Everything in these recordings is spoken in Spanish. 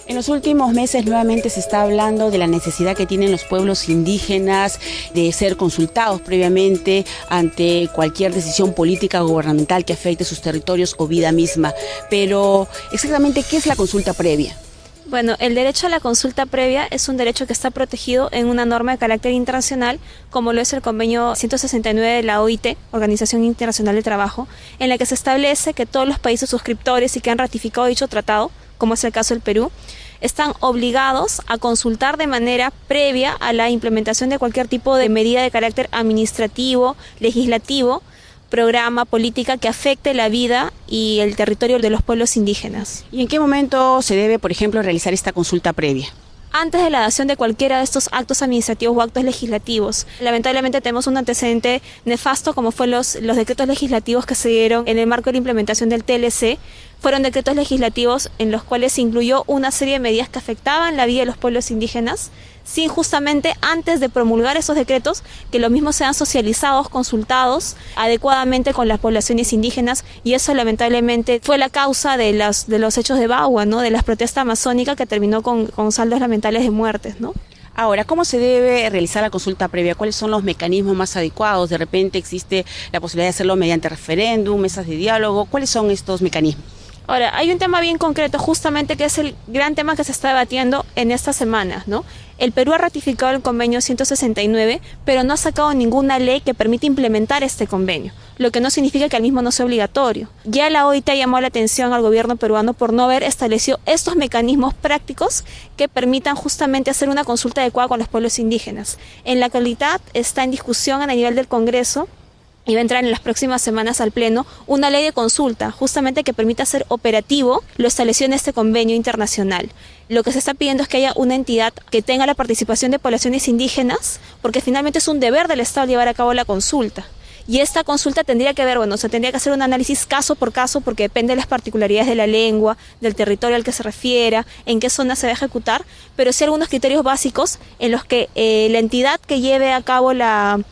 En los últimos meses nuevamente se está hablando de la necesidad que tienen los pueblos indígenas de ser consultados previamente ante cualquier decisión política o gubernamental que afecte sus territorios o vida misma. Pero, exactamente, ¿qué es la consulta previa? Bueno, el derecho a la consulta previa es un derecho que está protegido en una norma de carácter internacional, como lo es el convenio 169 de la OIT, Organización Internacional del Trabajo, en la que se establece que todos los países suscriptores y que han ratificado dicho tratado, como es el caso del Perú, están obligados a consultar de manera previa a la implementación de cualquier tipo de medida de carácter administrativo, legislativo, programa, política que afecte la vida y el territorio de los pueblos indígenas. ¿Y en qué momento se debe, por ejemplo, realizar esta consulta previa? Antes de la dación de cualquiera de estos actos administrativos o actos legislativos. Lamentablemente tenemos un antecedente nefasto como fue los decretos legislativos que se dieron en el marco de la implementación del TLC. Fueron decretos legislativos en los cuales se incluyó una serie de medidas que afectaban la vida de los pueblos indígenas, sin justamente antes de promulgar esos decretos que los mismos sean socializados, consultados adecuadamente con las poblaciones indígenas, y eso lamentablemente fue la causa de los hechos de Bagua, ¿no? De las protestas amazónicas que terminó con saldos lamentables de muertes, ¿no? Ahora, ¿cómo se debe realizar la consulta previa? ¿Cuáles son los mecanismos más adecuados? De repente existe la posibilidad de hacerlo mediante referéndum, mesas de diálogo. ¿Cuáles son estos mecanismos? Ahora, hay un tema bien concreto justamente que es el gran tema que se está debatiendo en estas semanas, ¿no? El Perú ha ratificado el convenio 169, pero no ha sacado ninguna ley que permita implementar este convenio, lo que no significa que el mismo no sea obligatorio. Ya la OIT llamó la atención al gobierno peruano por no haber establecido estos mecanismos prácticos que permitan justamente hacer una consulta adecuada con los pueblos indígenas. En la actualidad está en discusión a nivel del Congreso y va a entrar en las próximas semanas al Pleno una ley de consulta, justamente que permita hacer operativo lo establecido en este convenio internacional. Lo que se está pidiendo es que haya una entidad que tenga la participación de poblaciones indígenas, porque finalmente es un deber del Estado llevar a cabo la consulta. Y esta consulta tendría que ver, se tendría que hacer un análisis caso por caso, porque depende de las particularidades de la lengua, del territorio al que se refiera, en qué zona se va a ejecutar, pero sí algunos criterios básicos en los que la entidad que lleve a cabo la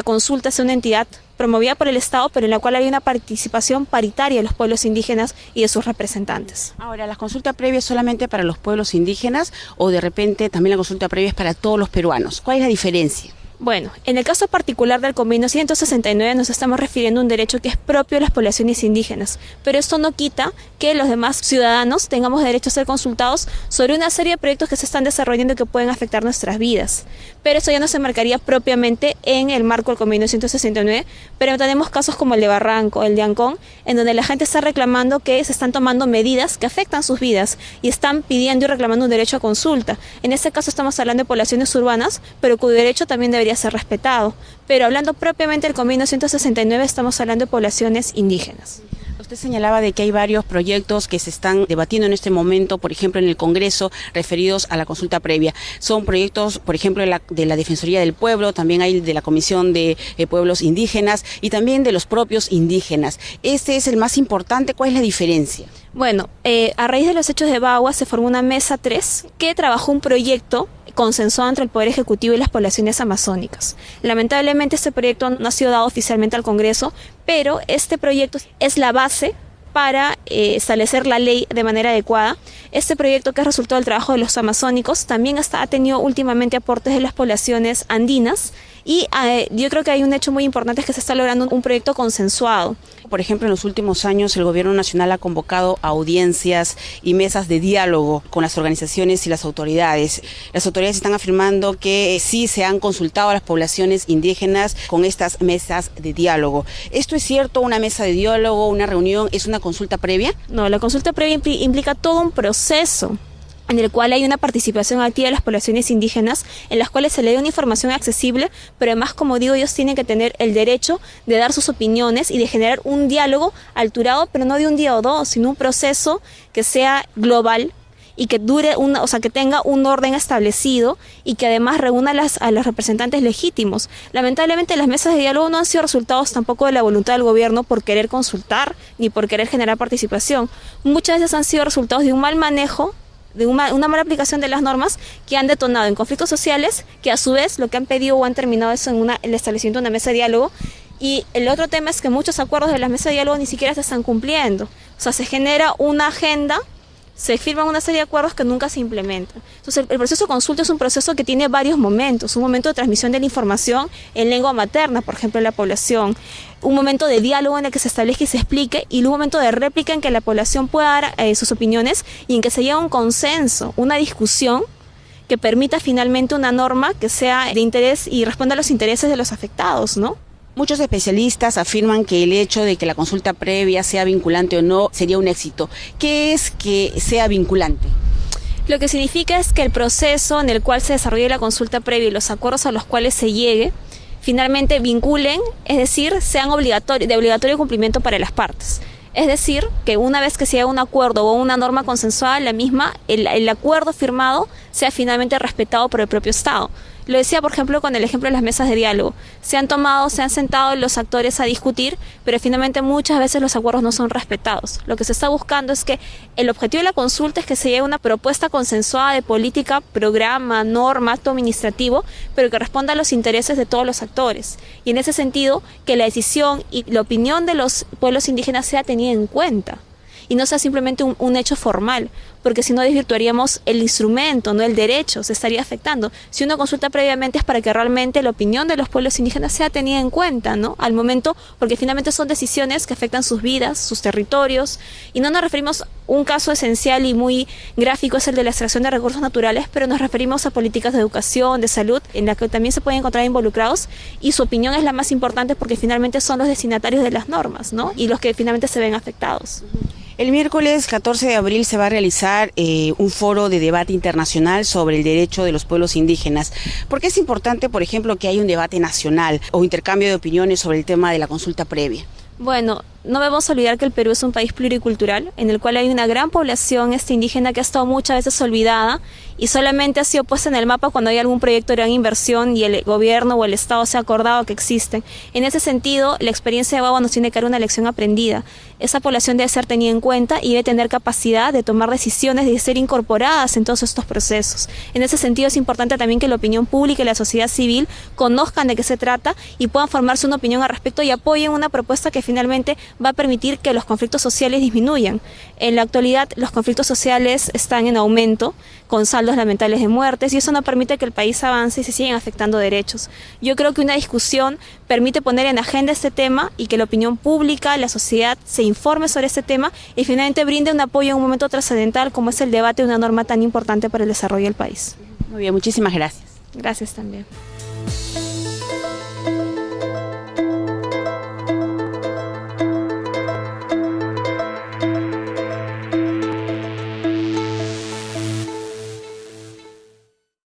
consulta sea una entidad promovida por el Estado, pero en la cual hay una participación paritaria de los pueblos indígenas y de sus representantes. Ahora, ¿la consulta previa es solamente para los pueblos indígenas o de repente también la consulta previa es para todos los peruanos? ¿Cuál es la diferencia? Bueno, en el caso particular del convenio 169 nos estamos refiriendo a un derecho que es propio de las poblaciones indígenas, pero esto no quita que los demás ciudadanos tengamos derecho a ser consultados sobre una serie de proyectos que se están desarrollando y que pueden afectar nuestras vidas. Pero eso ya no se marcaría propiamente en el marco del convenio 169, pero tenemos casos como el de Barranco, el de Ancón, en donde la gente está reclamando que se están tomando medidas que afectan sus vidas y están pidiendo y reclamando un derecho a consulta. En este caso estamos hablando de poblaciones urbanas, pero cuyo derecho también debería ser respetado. Pero hablando propiamente del convenio 169 estamos hablando de poblaciones indígenas. Usted señalaba de que hay varios proyectos que se están debatiendo en este momento, por ejemplo, en el Congreso, referidos a la consulta previa. Son proyectos, por ejemplo, de la Defensoría del Pueblo, también hay de la Comisión de Pueblos Indígenas y también de los propios indígenas. Este es el más importante. ¿Cuál es la diferencia? Bueno, a raíz de los hechos de Bagua se formó una mesa 3 que trabajó un proyecto consensuado entre el Poder Ejecutivo y las poblaciones amazónicas. Lamentablemente este proyecto no ha sido dado oficialmente al Congreso, pero este proyecto es la base para establecer la ley de manera adecuada. Este proyecto, que es resultado del trabajo de los amazónicos, también ha tenido últimamente aportes de las poblaciones andinas y yo creo que hay un hecho muy importante, es que se está logrando un proyecto consensuado. Por ejemplo, en los últimos años el Gobierno Nacional ha convocado audiencias y mesas de diálogo con las organizaciones y las autoridades. Las autoridades están afirmando que sí se han consultado a las poblaciones indígenas con estas mesas de diálogo. ¿Esto es cierto? ¿Una mesa de diálogo, una reunión, es una consulta previa? No, la consulta previa implica todo un proceso en el cual hay una participación activa de las poblaciones indígenas, en las cuales se le da una información accesible, pero además, como digo, ellos tienen que tener el derecho de dar sus opiniones y de generar un diálogo alturado, pero no de un día o dos, sino un proceso que sea global y que dure que tenga un orden establecido y que además reúna a los representantes legítimos. Lamentablemente las mesas de diálogo no han sido resultados tampoco de la voluntad del gobierno por querer consultar ni por querer generar participación. Muchas veces han sido resultados de un mal manejo, de una mala aplicación de las normas, que han detonado en conflictos sociales, que a su vez lo que han pedido o han terminado eso en el establecimiento de una mesa de diálogo, Y el otro tema es que muchos acuerdos de las mesas de diálogo ni siquiera se están cumpliendo. O sea, se genera una agenda, se firman una serie de acuerdos que nunca se implementan. Entonces, el proceso de consulta es un proceso que tiene varios momentos. Un momento de transmisión de la información en lengua materna, por ejemplo, en la población. Un momento de diálogo en el que se establezca y se explique. Y un momento de réplica en que la población pueda dar sus opiniones y en que se llegue a un consenso, una discusión que permita finalmente una norma que sea de interés y responda a los intereses de los afectados, ¿no? Muchos especialistas afirman que el hecho de que la consulta previa sea vinculante o no sería un éxito. ¿Qué es que sea vinculante? Lo que significa es que el proceso en el cual se desarrolle la consulta previa y los acuerdos a los cuales se llegue finalmente vinculen, es decir, sean de obligatorio cumplimiento para las partes. Es decir, que una vez que se haga un acuerdo o una norma consensuada, la misma, el acuerdo firmado sea finalmente respetado por el propio Estado. Lo decía, por ejemplo, con el ejemplo de las mesas de diálogo. Se han sentado los actores a discutir, pero finalmente muchas veces los acuerdos no son respetados. Lo que se está buscando es que el objetivo de la consulta es que se llegue a una propuesta consensuada de política, programa, norma, acto administrativo, pero que responda a los intereses de todos los actores. Y en ese sentido, que la decisión y la opinión de los pueblos indígenas sea tenida en cuenta y no sea simplemente un hecho formal, porque si no desvirtuaríamos el instrumento, no el derecho, se estaría afectando. Si uno consulta previamente es para que realmente la opinión de los pueblos indígenas sea tenida en cuenta, ¿no? Al momento, porque finalmente son decisiones que afectan sus vidas, sus territorios, y no nos referimos, un caso esencial y muy gráfico es el de la extracción de recursos naturales, pero nos referimos a políticas de educación, de salud, en las que también se pueden encontrar involucrados, y su opinión es la más importante porque finalmente son los destinatarios de las normas, ¿no? Y los que finalmente se ven afectados. El miércoles 14 de abril se va a realizar un foro de debate internacional sobre el derecho de los pueblos indígenas. ¿Por qué es importante, por ejemplo, que haya un debate nacional o intercambio de opiniones sobre el tema de la consulta previa? Bueno, no debemos olvidar que el Perú es un país pluricultural en el cual hay una gran población indígena que ha estado muchas veces olvidada y solamente ha sido puesta en el mapa cuando hay algún proyecto de gran inversión y el gobierno o el Estado se ha acordado que existen. En ese sentido, la experiencia de Guagua nos tiene que dar una lección aprendida. Esa población debe ser tenida en cuenta y debe tener capacidad de tomar decisiones, de ser incorporadas en todos estos procesos. En ese sentido es importante también que la opinión pública y la sociedad civil conozcan de qué se trata y puedan formarse una opinión al respecto y apoyen una propuesta que finalmente va a permitir que los conflictos sociales disminuyan. En la actualidad los conflictos sociales están en aumento, con saldos lamentables de muertes, y eso no permite que el país avance y se sigan afectando derechos. Yo creo que una discusión permite poner en agenda este tema y que la opinión pública, la sociedad se informe sobre este tema y finalmente brinde un apoyo en un momento trascendental como es el debate de una norma tan importante para el desarrollo del país. Muy bien, muchísimas gracias. Gracias también.